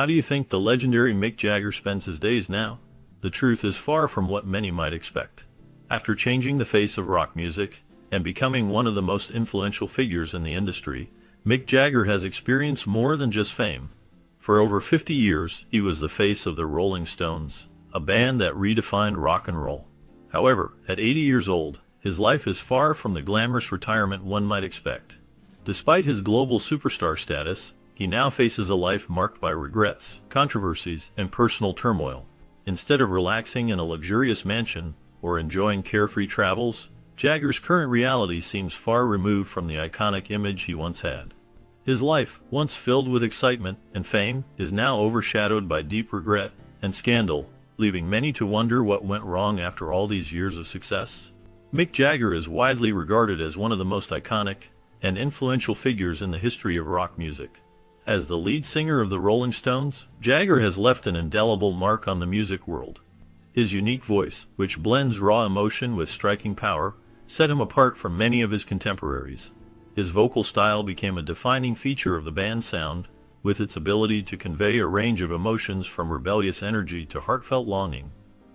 How do you think the legendary Mick Jagger spends his days now? The truth is far from what many might expect. After changing the face of rock music and becoming one of the most influential figures in the industry, Mick Jagger has experienced more than just fame. For over 50 years, he was the face of the Rolling Stones, a band that redefined rock and roll. However, at 80 years old, his life is far from the glamorous retirement one might expect. Despite his global superstar status, he now faces a life marked by regrets, controversies, and personal turmoil. Instead of relaxing in a luxurious mansion or enjoying carefree travels, Jagger's current reality seems far removed from the iconic image he once had. His life, once filled with excitement and fame, is now overshadowed by deep regret and scandal, leaving many to wonder what went wrong after all these years of success. Mick Jagger is widely regarded as one of the most iconic and influential figures in the history of rock music. As the lead singer of the Rolling Stones, Jagger has left an indelible mark on the music world. His unique voice, which blends raw emotion with striking power, set him apart from many of his contemporaries. His vocal style became a defining feature of the band's sound, with its ability to convey a range of emotions from rebellious energy to heartfelt longing.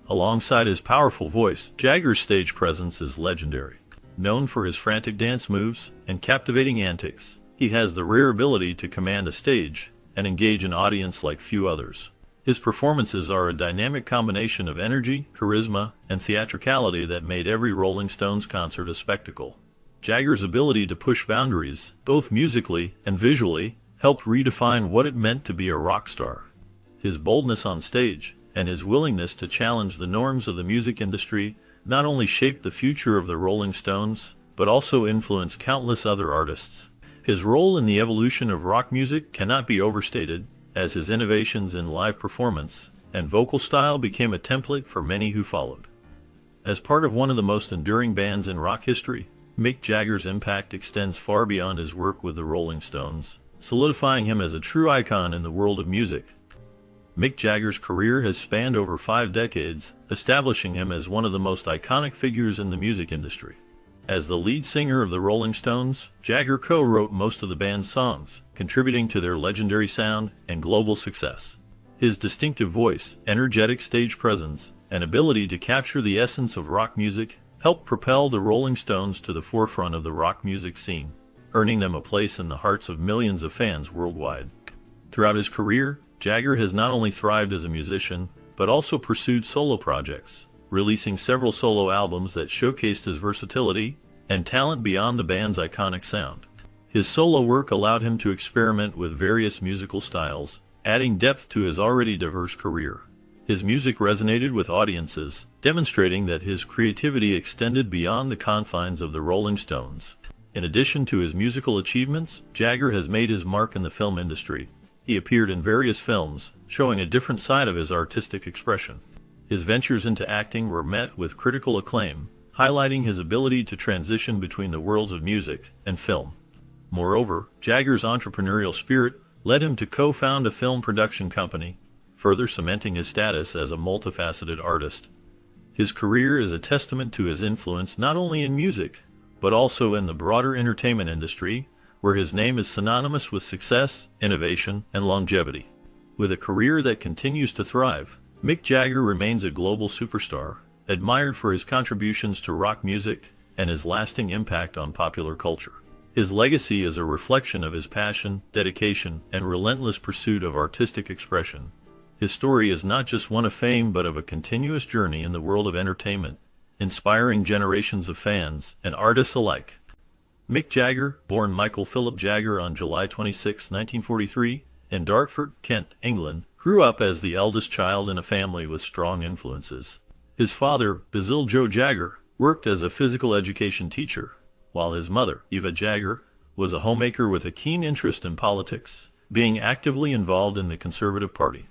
Alongside his powerful voice, Jagger's stage presence is legendary. Known for his frantic dance moves and captivating antics, he has the rare ability to command a stage and engage an audience like few others. His performances are a dynamic combination of energy, charisma, and theatricality that made every Rolling Stones concert a spectacle. Jagger's ability to push boundaries, both musically and visually, helped redefine what it meant to be a rock star. His boldness on stage and his willingness to challenge the norms of the music industry not only shaped the future of the Rolling Stones, but also influenced countless other artists. His role in the evolution of rock music cannot be overstated, as his innovations in live performance and vocal style became a template for many who followed. As part of one of the most enduring bands in rock history, Mick Jagger's impact extends far beyond his work with the Rolling Stones, solidifying him as a true icon in the world of music. Mick Jagger's career has spanned over 5 decades, establishing him as one of the most iconic figures in the music industry. As the lead singer of the Rolling Stones, Jagger co-wrote most of the band's songs, contributing to their legendary sound and global success. His distinctive voice, energetic stage presence, and ability to capture the essence of rock music helped propel the Rolling Stones to the forefront of the rock music scene, earning them a place in the hearts of millions of fans worldwide. Throughout his career, Jagger has not only thrived as a musician, but also pursued solo projects, releasing several solo albums that showcased his versatility and talent beyond the band's iconic sound. His solo work allowed him to experiment with various musical styles, adding depth to his already diverse career. His music resonated with audiences, demonstrating that his creativity extended beyond the confines of the Rolling Stones. In addition to his musical achievements, Jagger has made his mark in the film industry. He appeared in various films, showing a different side of his artistic expression. His ventures into acting were met with critical acclaim, highlighting his ability to transition between the worlds of music and film. Moreover, Jagger's entrepreneurial spirit led him to co-found a film production company, further cementing his status as a multifaceted artist. His career is a testament to his influence not only in music, but also in the broader entertainment industry, where his name is synonymous with success, innovation, and longevity. With a career that continues to thrive, Mick Jagger remains a global superstar, admired for his contributions to rock music and his lasting impact on popular culture. His legacy is a reflection of his passion, dedication, and relentless pursuit of artistic expression. His story is not just one of fame but of a continuous journey in the world of entertainment, inspiring generations of fans and artists alike. Mick Jagger, born Michael Philip Jagger on July 26, 1943, in Dartford, Kent, England, grew up as the eldest child in a family with strong influences. His father, Basil Joe Jagger, worked as a physical education teacher, while his mother, Eva Jagger, was a homemaker with a keen interest in politics, being actively involved in the Conservative Party.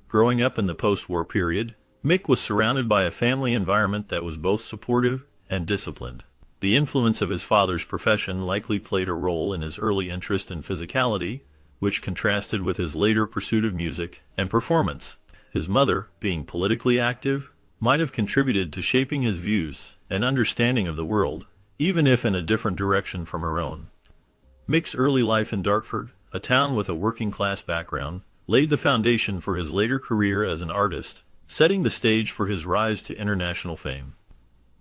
Growing up in the post-war period, Mick was surrounded by a family environment that was both supportive and disciplined. The influence of his father's profession likely played a role in his early interest in physicality, which contrasted with his later pursuit of music and performance. His mother, being politically active, might have contributed to shaping his views and understanding of the world, even if in a different direction from her own. Mick's early life in Dartford, a town with a working-class background, laid the foundation for his later career as an artist, setting the stage for his rise to international fame.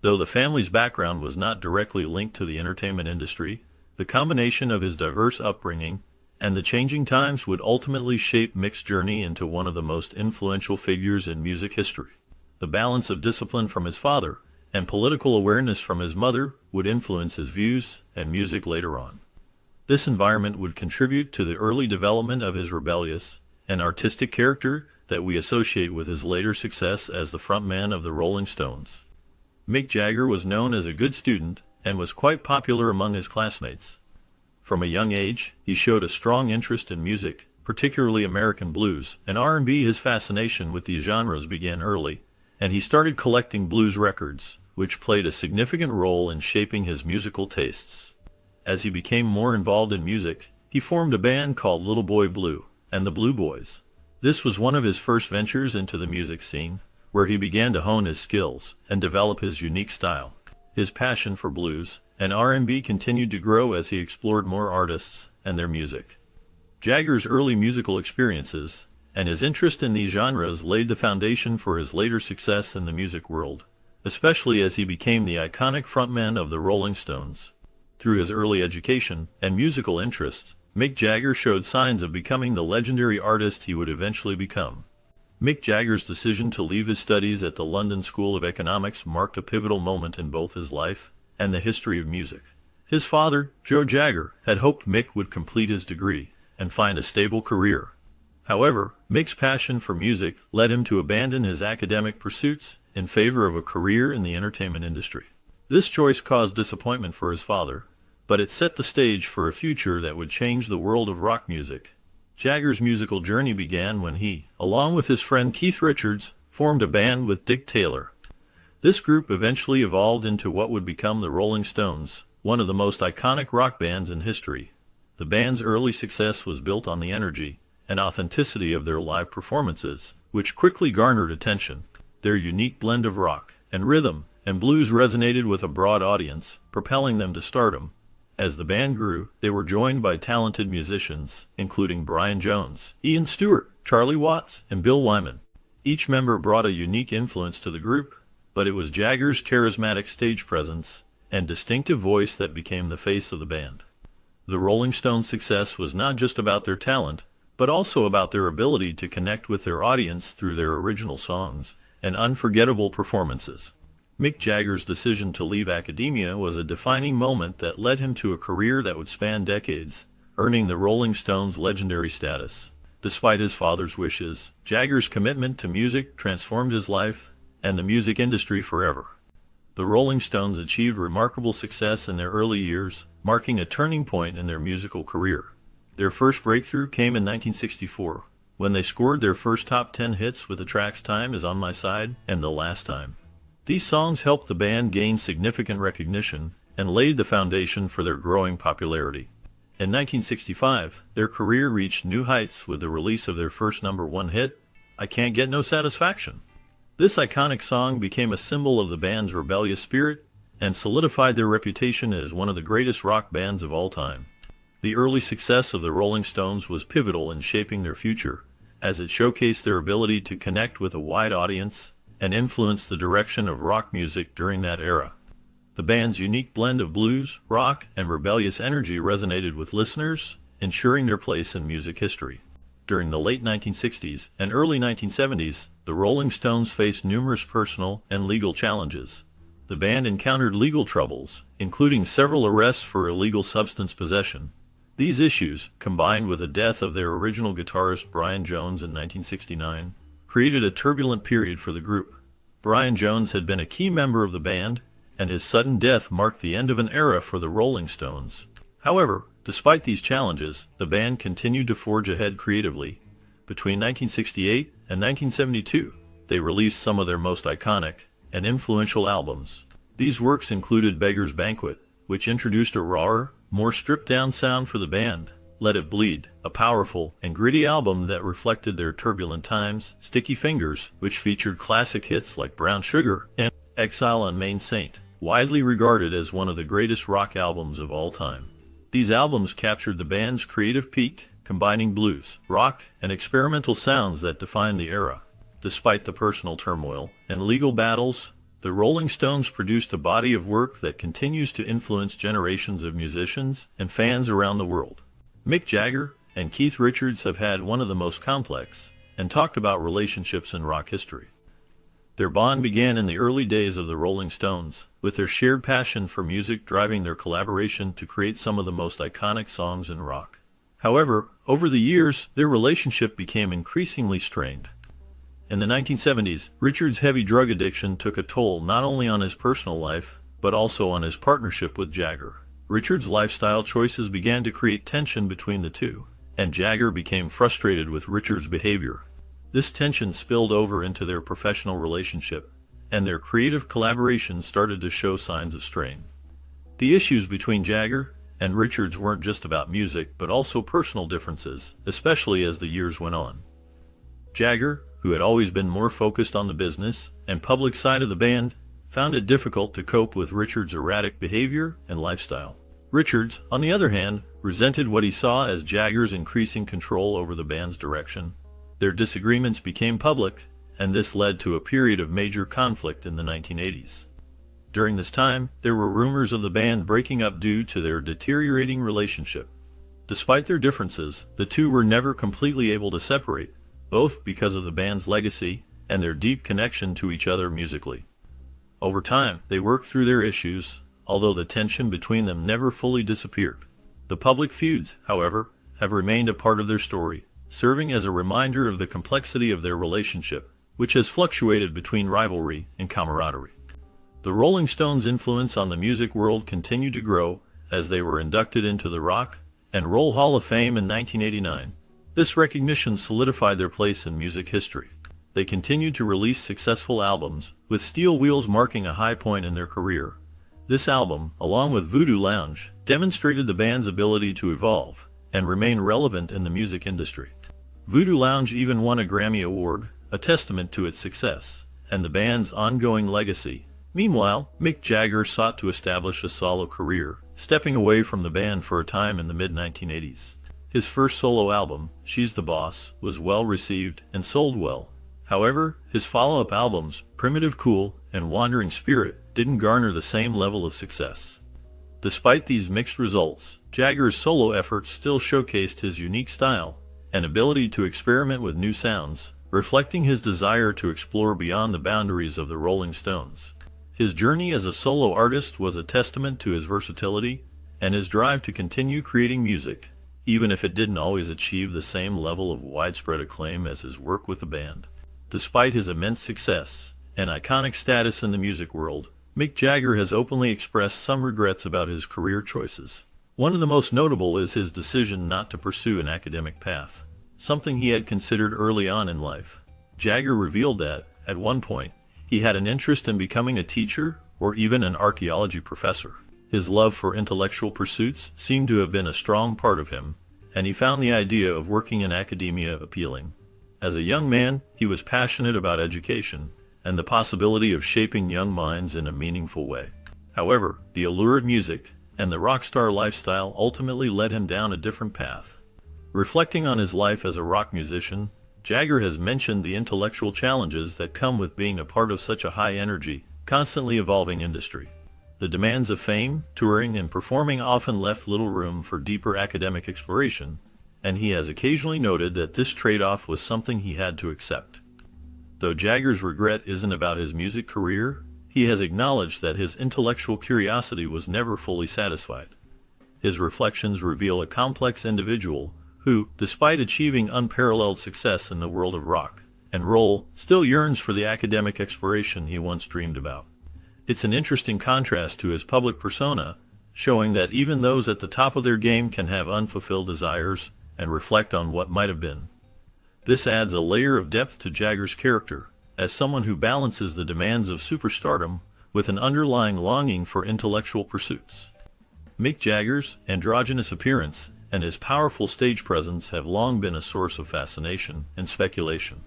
Though the family's background was not directly linked to the entertainment industry, the combination of his diverse upbringing and the changing times would ultimately shape Mick's journey into one of the most influential figures in music history. The balance of discipline from his father and political awareness from his mother would influence his views and music later on. This environment would contribute to the early development of his rebellious and artistic character that we associate with his later success as the frontman of the Rolling Stones. Mick Jagger was known as a good student and was quite popular among his classmates. From a young age, he showed a strong interest in music, particularly American blues and R&B. His fascination with these genres began early, and he started collecting blues records, which played a significant role in shaping his musical tastes. As he became more involved in music, he formed a band called Little Boy Blue and the Blue Boys. This was one of his first ventures into the music scene, where he began to hone his skills and develop his unique style. His passion for blues and R&B continued to grow as he explored more artists and their music. Jagger's early musical experiences and his interest in these genres laid the foundation for his later success in the music world, especially as he became the iconic frontman of the Rolling Stones. Through his early education and musical interests, Mick Jagger showed signs of becoming the legendary artist he would eventually become. Mick Jagger's decision to leave his studies at the London School of Economics marked a pivotal moment in both his life and the history of music. His father, Joe Jagger, had hoped Mick would complete his degree and find a stable career. However, Mick's passion for music led him to abandon his academic pursuits in favor of a career in the entertainment industry. This choice caused disappointment for his father, but it set the stage for a future that would change the world of rock music. Jagger's musical journey began when he, along with his friend Keith Richards, formed a band with Dick Taylor. This group eventually evolved into what would become the Rolling Stones, one of the most iconic rock bands in history. The band's early success was built on the energy and authenticity of their live performances, which quickly garnered attention. Their unique blend of rock and rhythm and blues resonated with a broad audience, propelling them to stardom. As the band grew, they were joined by talented musicians, including Brian Jones, Ian Stewart, Charlie Watts, and Bill Wyman. Each member brought a unique influence to the group, but it was Jagger's charismatic stage presence and distinctive voice that became the face of the band. The Rolling Stones' success was not just about their talent, but also about their ability to connect with their audience through their original songs and unforgettable performances. Mick Jagger's decision to leave academia was a defining moment that led him to a career that would span decades, earning the Rolling Stones' legendary status. Despite his father's wishes, Jagger's commitment to music transformed his life and the music industry forever. The Rolling Stones achieved remarkable success in their early years, marking a turning point in their musical career. Their first breakthrough came in 1964, when they scored their first top 10 hits with the tracks Time Is on My Side and The Last Time. These songs helped the band gain significant recognition and laid the foundation for their growing popularity. In 1965, their career reached new heights with the release of their first #1 hit, I Can't Get No Satisfaction. This iconic song became a symbol of the band's rebellious spirit and solidified their reputation as one of the greatest rock bands of all time. The early success of the Rolling Stones was pivotal in shaping their future, as it showcased their ability to connect with a wide audience and influence the direction of rock music during that era. The band's unique blend of blues, rock, and rebellious energy resonated with listeners, ensuring their place in music history. During the late 1960s and early 1970s, the Rolling Stones faced numerous personal and legal challenges. The band encountered legal troubles, including several arrests for illegal substance possession. These issues, combined with the death of their original guitarist Brian Jones in 1969, created a turbulent period for the group. Brian Jones had been a key member of the band, and his sudden death marked the end of an era for the Rolling Stones. However, despite these challenges, the band continued to forge ahead creatively. Between 1968 and 1972, they released some of their most iconic and influential albums. These works included Beggar's Banquet, which introduced a rawer, more stripped-down sound for the band, Let It Bleed, a powerful and gritty album that reflected their turbulent times, Sticky Fingers, which featured classic hits like Brown Sugar, and Exile on Main Saint, widely regarded as one of the greatest rock albums of all time. These albums captured the band's creative peak combining blues, rock, and experimental sounds that defined the era. Despite the personal turmoil and legal battles, the Rolling Stones produced a body of work that continues to influence generations of musicians and fans around the world. Mick Jagger and Keith Richards have had one of the most complex and talked about relationships in rock history. Their bond began in the early days of the Rolling Stones, with their shared passion for music driving their collaboration to create some of the most iconic songs in rock. However, over the years, their relationship became increasingly strained. In the 1970s, Richards' heavy drug addiction took a toll not only on his personal life, but also on his partnership with Jagger. Richards' lifestyle choices began to create tension between the two, and Jagger became frustrated with Richards' behavior. This tension spilled over into their professional relationship, and their creative collaboration started to show signs of strain. The issues between Jagger and Richards weren't just about music, but also personal differences, especially as the years went on. Jagger, who had always been more focused on the business and public side of the band, found it difficult to cope with Richards' erratic behavior and lifestyle. Richards, on the other hand, resented what he saw as Jagger's increasing control over the band's direction. Their disagreements became public, and this led to a period of major conflict in the 1980s. During this time, there were rumors of the band breaking up due to their deteriorating relationship. Despite their differences, the two were never completely able to separate, both because of the band's legacy and their deep connection to each other musically. Over time, they worked through their issues, although the tension between them never fully disappeared. The public feuds, however, have remained a part of their story, serving as a reminder of the complexity of their relationship, which has fluctuated between rivalry and camaraderie. The Rolling Stones' influence on the music world continued to grow as they were inducted into the Rock and Roll Hall of Fame in 1989. This recognition solidified their place in music history. They continued to release successful albums, with Steel Wheels marking a high point in their career. This album, along with Voodoo Lounge, demonstrated the band's ability to evolve and remain relevant in the music industry. Voodoo Lounge even won a Grammy Award, a testament to its success and the band's ongoing legacy. Meanwhile, Mick Jagger sought to establish a solo career, stepping away from the band for a time in the mid-1980s. His first solo album, She's the Boss, was well received and sold well. However, his follow-up albums, Primitive Cool and Wandering Spirit, didn't garner the same level of success. Despite these mixed results, Jagger's solo efforts still showcased his unique style and ability to experiment with new sounds, reflecting his desire to explore beyond the boundaries of the Rolling Stones. His journey as a solo artist was a testament to his versatility and his drive to continue creating music, even if it didn't always achieve the same level of widespread acclaim as his work with the band. Despite his immense success and iconic status in the music world, Mick Jagger has openly expressed some regrets about his career choices. One of the most notable is his decision not to pursue an academic path, something he had considered early on in life. Jagger revealed that, at one point, he had an interest in becoming a teacher or even an archaeology professor. His love for intellectual pursuits seemed to have been a strong part of him, and he found the idea of working in academia appealing. As a young man, he was passionate about education and the possibility of shaping young minds in a meaningful way. However, the allure of music and the rock star lifestyle ultimately led him down a different path. Reflecting on his life as a rock musician, Jagger has mentioned the intellectual challenges that come with being a part of such a high-energy, constantly evolving industry. The demands of fame, touring, and performing often left little room for deeper academic exploration, and he has occasionally noted that this trade-off was something he had to accept. Though Jagger's regret isn't about his music career, he has acknowledged that his intellectual curiosity was never fully satisfied. His reflections reveal a complex individual who, despite achieving unparalleled success in the world of rock and roll, still yearns for the academic exploration he once dreamed about. It's an interesting contrast to his public persona, showing that even those at the top of their game can have unfulfilled desires and reflect on what might have been. This adds a layer of depth to Jagger's character, as someone who balances the demands of superstardom with an underlying longing for intellectual pursuits. Mick Jagger's androgynous appearance and his powerful stage presence have long been a source of fascination and speculation.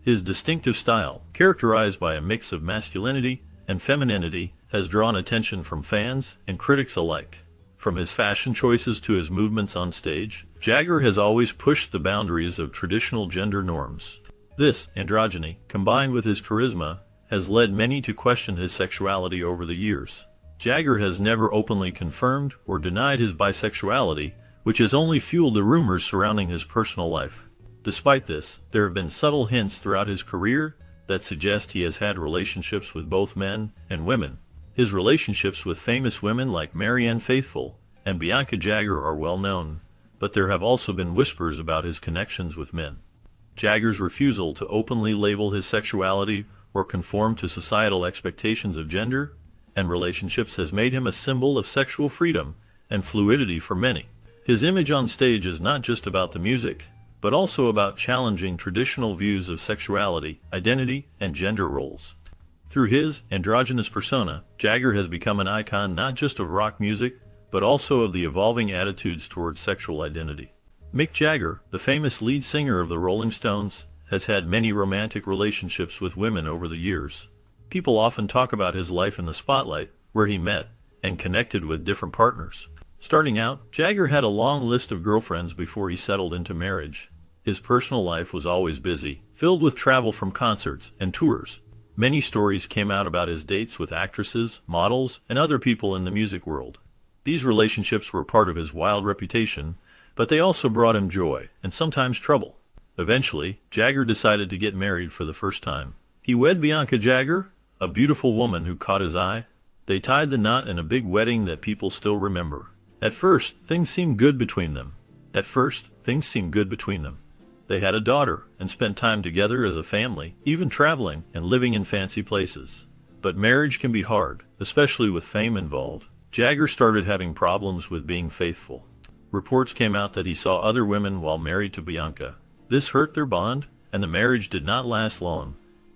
His distinctive style, characterized by a mix of masculinity and femininity, has drawn attention from fans and critics alike. From his fashion choices to his movements on stage, Jagger has always pushed the boundaries of traditional gender norms. This androgyny, combined with his charisma, has led many to question his sexuality over the years. Jagger has never openly confirmed or denied his bisexuality, which has only fueled the rumors surrounding his personal life. Despite this, there have been subtle hints throughout his career that suggest he has had relationships with both men and women. His relationships with famous women like Marianne Faithfull and Bianca Jagger are well known, but there have also been whispers about his connections with men. Jagger's refusal to openly label his sexuality or conform to societal expectations of gender and relationships has made him a symbol of sexual freedom and fluidity for many. His image on stage is not just about the music, but also about challenging traditional views of sexuality, identity, and gender roles. Through his androgynous persona, Jagger has become an icon not just of rock music, but also of the evolving attitudes towards sexual identity. Mick Jagger, the famous lead singer of the Rolling Stones, has had many romantic relationships with women over the years. People often talk about his life in the spotlight, where he met and connected with different partners. Starting out, Jagger had a long list of girlfriends before he settled into marriage. His personal life was always busy, filled with travel from concerts and tours. Many stories came out about his dates with actresses, models, and other people in the music world. These relationships were part of his wild reputation, but they also brought him joy and sometimes trouble. Eventually, Jagger decided to get married for the first time. He wed Bianca Jagger, a beautiful woman who caught his eye. They tied the knot in a big wedding that people still remember. At first, things seemed good between them. They had a daughter and spent time together as a family, even traveling and living in fancy places. But marriage can be hard, especially with fame involved. Jagger started having problems with being faithful. Reports came out that he saw other women while married to Bianca. This hurt their bond, and the marriage did not last long.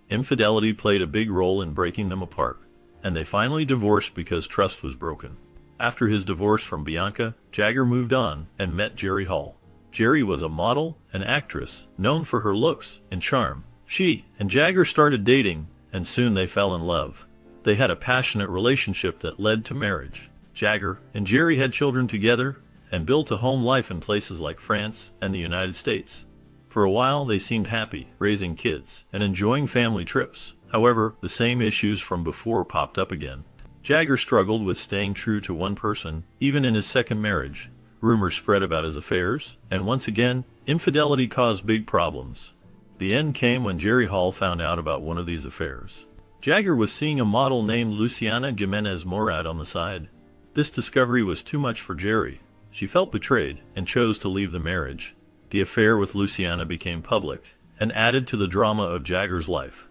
Infidelity played a big role in breaking them apart, and they finally divorced because trust was broken. After his divorce from Bianca, Jagger moved on and met Jerry Hall. Jerry was a model and actress, known for her looks and charm. She and Jagger started dating, and soon they fell in love. They had a passionate relationship that led to marriage. Jagger and Jerry had children together and built a home life in places like France and the United States. For a while, they seemed happy, raising kids and enjoying family trips. However, the same issues from before popped up again. Jagger struggled with staying true to one person, even in his second marriage. Rumors spread about his affairs, and once again, infidelity caused big problems. The end came when Jerry Hall found out about one of these affairs. Jagger was seeing a model named Luciana Jimenez Morad on the side. This discovery was too much for Jerry. She felt betrayed and chose to leave the marriage. The affair with Luciana became public and added to the drama of Jagger's life.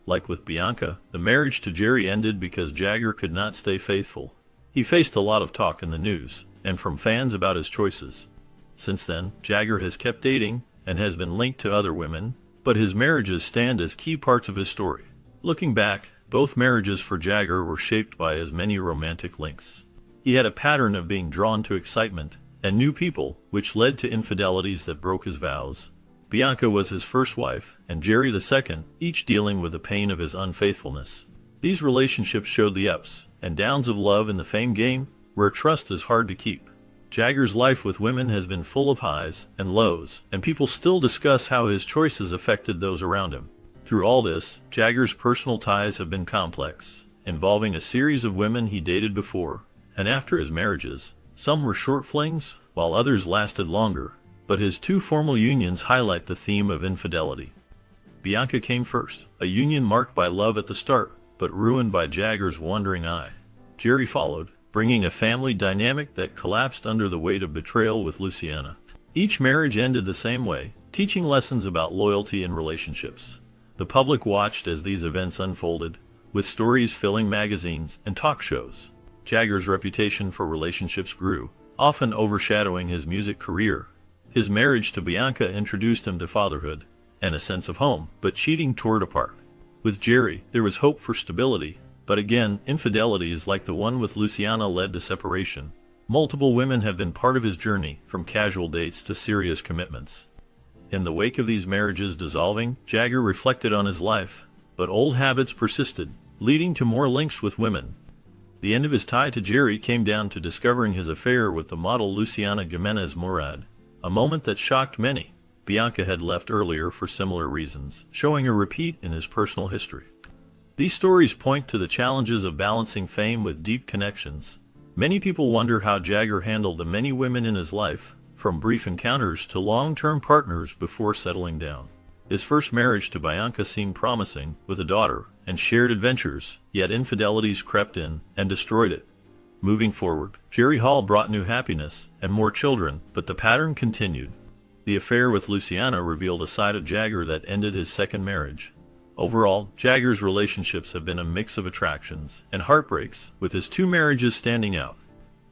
Like with Bianca, the marriage to Jerry ended because Jagger could not stay faithful. He faced a lot of talk in the news and from fans about his choices. Since then, Jagger has kept dating and has been linked to other women, but his marriages stand as key parts of his story. Looking back, both marriages for Jagger were shaped by his many romantic links. He had a pattern of being drawn to excitement and new people, which led to infidelities that broke his vows. Bianca was his first wife, and Jerry the second, each dealing with the pain of his unfaithfulness. These relationships showed the ups and downs of love in the fame game, where trust is hard to keep. Jagger's life with women has been full of highs and lows, and people still discuss how his choices affected those around him. Through all this, Jagger's personal ties have been complex, involving a series of women he dated before and after his marriages. Some were short flings, while others lasted longer, but his two formal unions highlight the theme of infidelity. Bianca came first, a union marked by love at the start, but ruined by Jagger's wandering eye. Jerry followed, bringing a family dynamic that collapsed under the weight of betrayal with Luciana. Each marriage ended the same way, teaching lessons about loyalty in relationships. The public watched as these events unfolded, with stories filling magazines and talk shows. Jagger's reputation for relationships grew, often overshadowing his music career. His marriage to Bianca introduced him to fatherhood and a sense of home, but cheating tore it apart. With Jerry, there was hope for stability, but again, infidelities like the one with Luciana led to separation. Multiple women have been part of his journey, from casual dates to serious commitments. In the wake of these marriages dissolving, Jagger reflected on his life, but old habits persisted, leading to more links with women. The end of his tie to Jerry came down to discovering his affair with the model Luciana Jimenez Morad, a moment that shocked many. Bianca had left earlier for similar reasons, showing a repeat in his personal history. These stories point to the challenges of balancing fame with deep connections. Many people wonder how Jagger handled the many women in his life, from brief encounters to long-term partners before settling down. His first marriage to Bianca seemed promising, with a daughter and shared adventures, yet infidelities crept in and destroyed it. Moving forward, Jerry Hall brought new happiness and more children, but the pattern continued. The affair with Luciana revealed a side of Jagger that ended his second marriage. Overall, Jagger's relationships have been a mix of attractions and heartbreaks, with his 2 marriages standing out.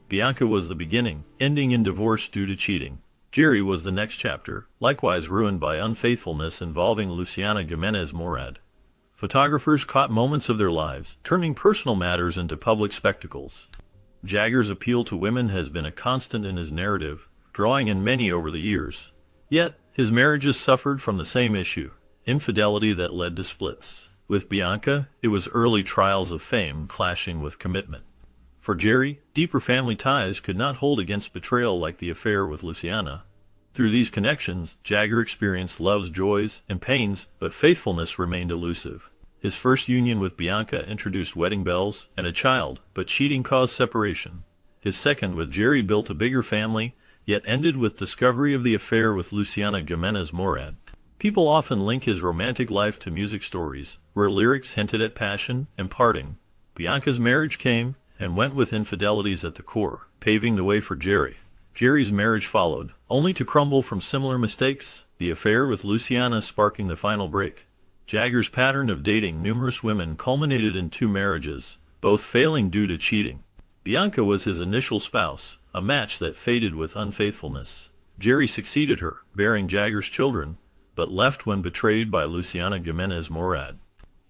Bianca was the beginning, ending in divorce due to cheating. Jerry was the next chapter, likewise ruined by unfaithfulness involving Luciana Gimenez Morad. Photographers caught moments of their lives, turning personal matters into public spectacles. Jagger's appeal to women has been a constant in his narrative, drawing in many over the years. Yet, his marriages suffered from the same issue, infidelity that led to splits. With Bianca, it was early trials of fame clashing with commitment. For Jerry, deeper family ties could not hold against betrayal like the affair with Luciana. Through these connections, Jagger experienced love's joys and pains, but faithfulness remained elusive. His first union with Bianca introduced wedding bells and a child, but cheating caused separation. His second with Jerry built a bigger family, yet ended with discovery of the affair with Luciana Gimenez Morad. People often link his romantic life to music stories, where lyrics hinted at passion and parting. Bianca's marriage came and went with infidelities at the core, paving the way for Jerry. Jerry's marriage followed, only to crumble from similar mistakes, the affair with Luciana sparking the final break. Jagger's pattern of dating numerous women culminated in 2 marriages, both failing due to cheating. Bianca was his initial spouse, a match that faded with unfaithfulness. Jerry succeeded her, bearing Jagger's children, but left when betrayed by Luciana Gimenez Morad.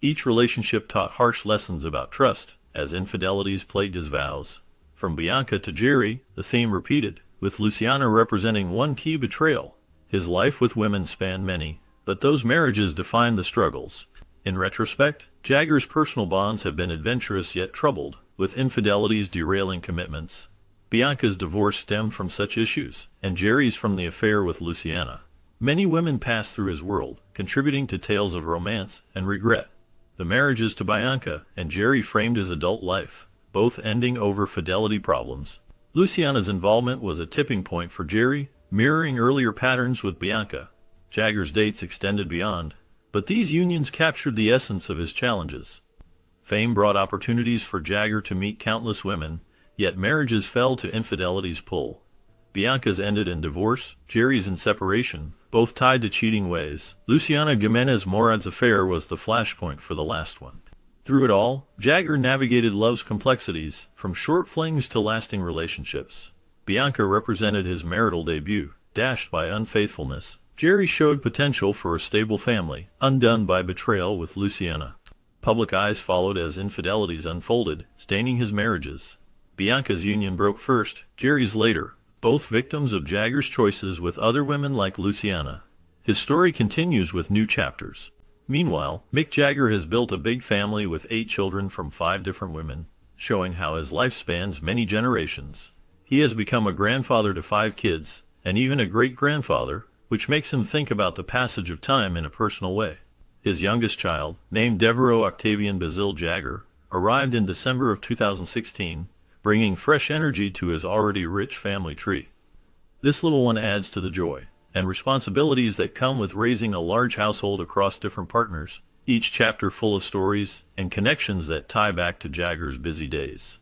Each relationship taught harsh lessons about trust, as infidelities plagued his vows. From Bianca to Jerry, the theme repeated, with Luciana representing one key betrayal. His life with women spanned many, but those marriages defined the struggles. In retrospect, Jagger's personal bonds have been adventurous yet troubled, with infidelities derailing commitments. Bianca's divorce stemmed from such issues, and Jerry's from the affair with Luciana. Many women passed through his world, contributing to tales of romance and regret. The marriages to Bianca and Jerry framed his adult life, both ending over fidelity problems. Luciana's involvement was a tipping point for Jerry, mirroring earlier patterns with Bianca. Jagger's dates extended beyond, but these unions captured the essence of his challenges. Fame brought opportunities for Jagger to meet countless women, yet marriages fell to infidelity's pull. Bianca's ended in divorce, Jerry's in separation, both tied to cheating ways. Luciana Gimenez Morad's affair was the flashpoint for the last one. Through it all, Jagger navigated love's complexities, from short flings to lasting relationships. Bianca represented his marital debut, dashed by unfaithfulness. Jerry showed potential for a stable family, undone by betrayal with Luciana. Public eyes followed as infidelities unfolded, staining his marriages. Bianca's union broke first, Jerry's later, both victims of Jagger's choices with other women like Luciana. His story continues with new chapters. Meanwhile, Mick Jagger has built a big family with 8 children from 5 different women, showing how his life spans many generations. He has become a grandfather to 5 kids, and even a great-grandfather, which makes him think about the passage of time in a personal way. His youngest child, named Devereaux Octavian Bazil Jagger, arrived in December of 2016, bringing fresh energy to his already rich family tree. This little one adds to the joy and responsibilities that come with raising a large household across different partners, each chapter full of stories and connections that tie back to Jagger's busy days.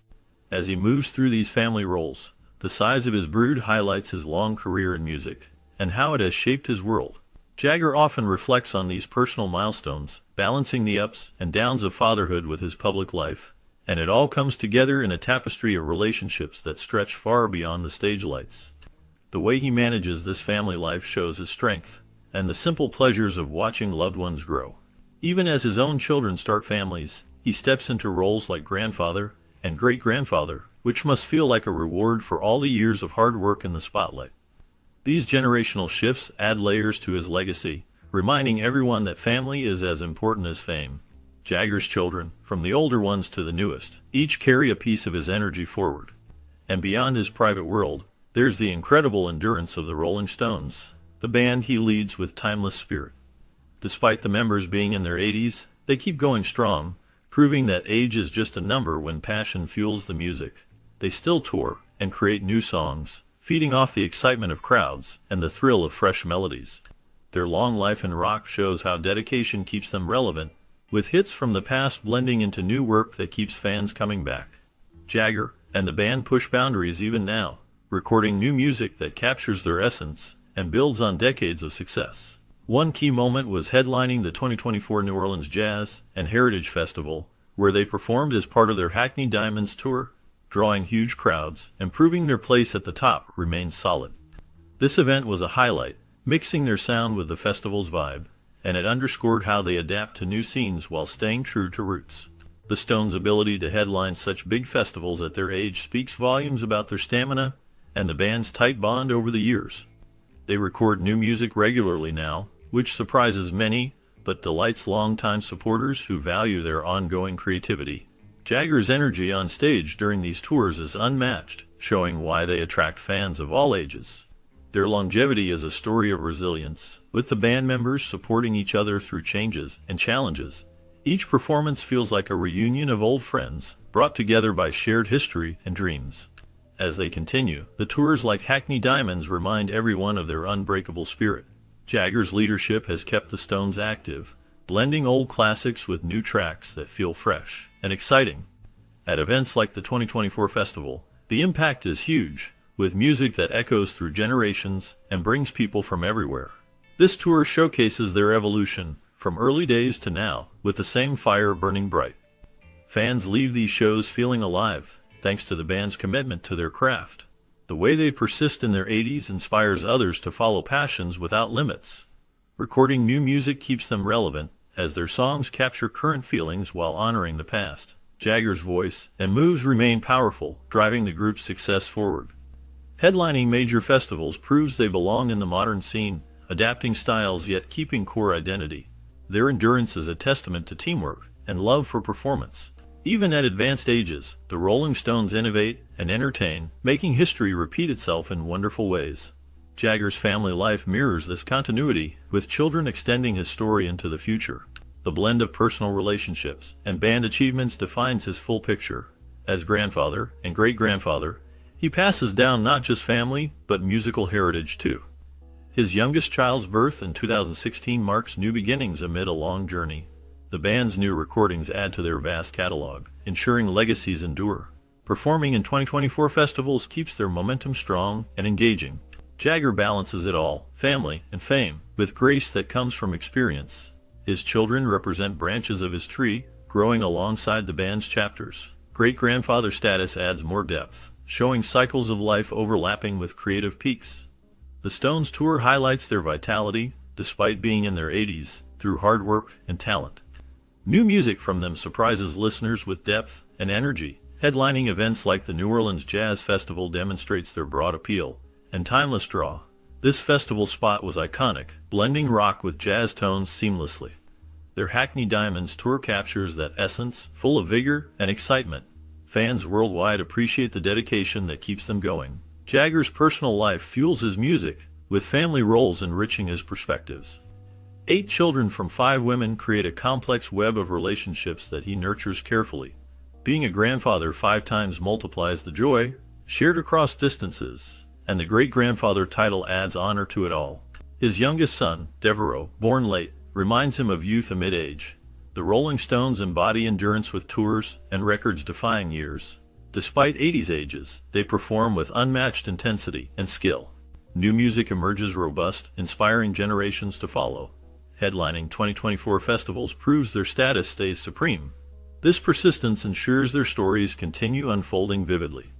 As he moves through these family roles, the size of his brood highlights his long career in music and how it has shaped his world. Jagger often reflects on these personal milestones, balancing the ups and downs of fatherhood with his public life, and it all comes together in a tapestry of relationships that stretch far beyond the stage lights. The way he manages this family life shows his strength, and the simple pleasures of watching loved ones grow. Even as his own children start families, he steps into roles like grandfather and great-grandfather, which must feel like a reward for all the years of hard work in the spotlight. These generational shifts add layers to his legacy, reminding everyone that family is as important as fame. Jagger's children, from the older ones to the newest, each carry a piece of his energy forward. And beyond his private world, There's the incredible endurance of the Rolling Stones, the band he leads with timeless spirit. Despite the members being in their 80s, they keep going strong, proving that age is just a number when passion fuels the music. They still tour and create new songs, feeding off the excitement of crowds and the thrill of fresh melodies. Their long life in rock shows how dedication keeps them relevant, with hits from the past blending into new work that keeps fans coming back. Jagger and the band push boundaries even now, recording new music that captures their essence and builds on decades of success. One key moment was headlining the 2024 New Orleans Jazz and Heritage Festival, where they performed as part of their Hackney Diamonds tour, drawing huge crowds and proving their place at the top remains solid. This event was a highlight, mixing their sound with the festival's vibe, and it underscored how they adapt to new scenes while staying true to roots. The Stones' ability to headline such big festivals at their age speaks volumes about their stamina and the band's tight bond over the years. They record new music regularly now, which surprises many, but delights longtime supporters who value their ongoing creativity. Jagger's energy on stage during these tours is unmatched, showing why they attract fans of all ages. Their longevity is a story of resilience, with the band members supporting each other through changes and challenges. Each performance feels like a reunion of old friends, brought together by shared history and dreams. As they continue, the tours like Hackney Diamonds remind everyone of their unbreakable spirit. Jagger's leadership has kept the Stones active, blending old classics with new tracks that feel fresh and exciting. At events like the 2024 festival, the impact is huge, with music that echoes through generations and brings people from everywhere. This tour showcases their evolution, from early days to now, with the same fire burning bright. Fans leave these shows feeling alive, thanks to the band's commitment to their craft. The way they persist in their 80s inspires others to follow passions without limits. Recording new music keeps them relevant, as their songs capture current feelings while honoring the past. Jagger's voice and moves remain powerful, driving the group's success forward. Headlining major festivals proves they belong in the modern scene, adapting styles yet keeping core identity. Their endurance is a testament to teamwork and love for performance. Even at advanced ages, the Rolling Stones innovate and entertain, making history repeat itself in wonderful ways. Jagger's family life mirrors this continuity, with children extending his story into the future. The blend of personal relationships and band achievements defines his full picture. As grandfather and great-grandfather, he passes down not just family, but musical heritage too. His youngest child's birth in 2016 marks new beginnings amid a long journey. The band's new recordings add to their vast catalog, ensuring legacies endure. Performing in 2024 festivals keeps their momentum strong and engaging. Jagger balances it all, family and fame, with grace that comes from experience. His children represent branches of his tree, growing alongside the band's chapters. Great-grandfather status adds more depth, showing cycles of life overlapping with creative peaks. The Stones tour highlights their vitality, despite being in their 80s, through hard work and talent. New music from them surprises listeners with depth and energy. Headlining events like the New Orleans Jazz Festival demonstrates their broad appeal and timeless draw. This festival spot was iconic, blending rock with jazz tones seamlessly. Their Hackney Diamonds tour captures that essence, full of vigor and excitement. Fans worldwide appreciate the dedication that keeps them going. Jagger's personal life fuels his music, with family roles enriching his perspectives. 8 children from 5 women create a complex web of relationships that he nurtures carefully. Being a grandfather 5 times multiplies the joy shared across distances, and the great-grandfather title adds honor to it all. His youngest son, Devereaux, born late, reminds him of youth amid age. The Rolling Stones embody endurance with tours and records defying years. Despite 80s ages, they perform with unmatched intensity and skill. New music emerges robust, inspiring generations to follow. Headlining 2024 festivals proves their status stays supreme. This persistence ensures their stories continue unfolding vividly.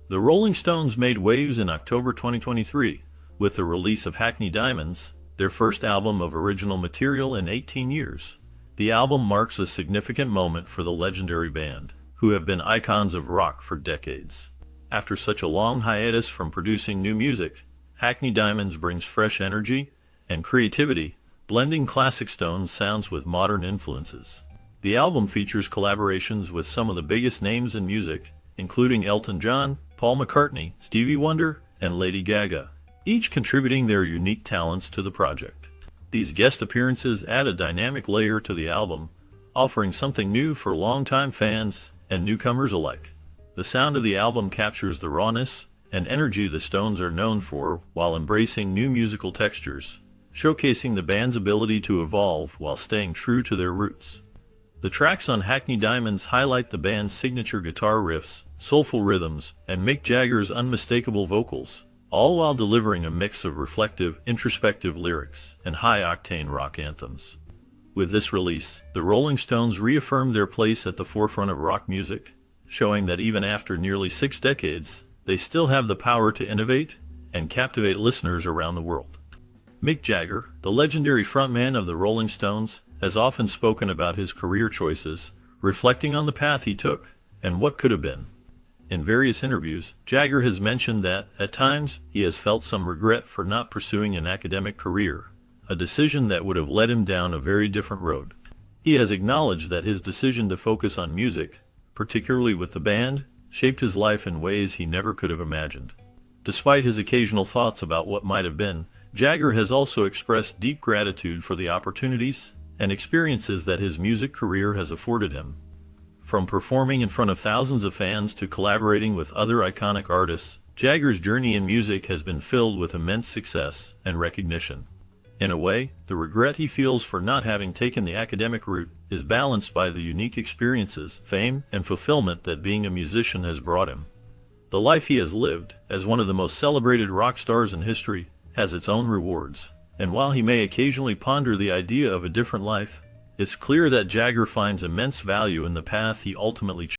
The Rolling Stones made waves in October 2023, with the release of Hackney Diamonds, their first album of original material in 18 years. The album marks a significant moment for the legendary band, who have been icons of rock for decades. After such a long hiatus from producing new music, Hackney Diamonds brings fresh energy and creativity, blending classic Stones sounds with modern influences. The album features collaborations with some of the biggest names in music, including Elton John, Paul McCartney, Stevie Wonder, and Lady Gaga, each contributing their unique talents to the project. These guest appearances add a dynamic layer to the album, offering something new for longtime fans and newcomers alike. The sound of the album captures the rawness and energy the Stones are known for while embracing new musical textures, showcasing the band's ability to evolve while staying true to their roots. The tracks on Hackney Diamonds highlight the band's signature guitar riffs, soulful rhythms, and Mick Jagger's unmistakable vocals, all while delivering a mix of reflective, introspective lyrics and high-octane rock anthems. With this release, the Rolling Stones reaffirmed their place at the forefront of rock music, showing that even after nearly 6 decades, they still have the power to innovate and captivate listeners around the world. Mick Jagger, the legendary frontman of the Rolling Stones, has often spoken about his career choices, reflecting on the path he took and what could have been. In various interviews, Jagger has mentioned that, at times, he has felt some regret for not pursuing an academic career, a decision that would have led him down a very different road. He has acknowledged that his decision to focus on music, particularly with the band, shaped his life in ways he never could have imagined. Despite his occasional thoughts about what might have been, Jagger has also expressed deep gratitude for the opportunities and experiences that his music career has afforded him. From performing in front of thousands of fans to collaborating with other iconic artists, Jagger's journey in music has been filled with immense success and recognition. In a way, the regret he feels for not having taken the academic route is balanced by the unique experiences, fame, and fulfillment that being a musician has brought him. The life he has lived, as one of the most celebrated rock stars in history, has its own rewards, and while he may occasionally ponder the idea of a different life, it's clear that Jagger finds immense value in the path he ultimately chose.